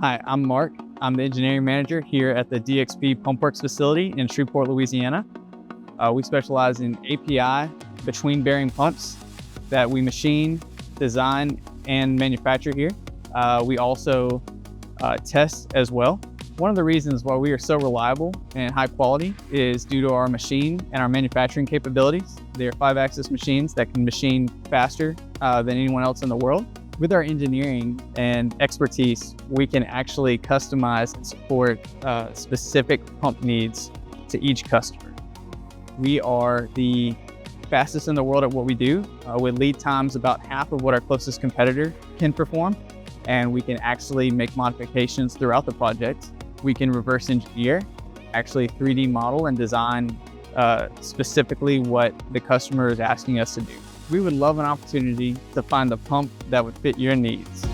Hi, I'm Mark. I'm the engineering manager here at the DXP PumpWorks facility in Shreveport, Louisiana. We specialize in API between bearing pumps that we machine, design, and manufacture here. We also test as well. One of the reasons why we are so reliable and high quality is due to our machine and our manufacturing capabilities. They are 5-axis machines that can machine faster than anyone else in the world. With our engineering and expertise, we can actually customize and support specific pump needs to each customer. We are the fastest in the world at what we do, with lead times about half of what our closest competitor can perform. And we can actually make modifications throughout the project. We can reverse engineer, actually 3D model and design specifically what the customer is asking us to do. We would love an opportunity to find the pump that would fit your needs.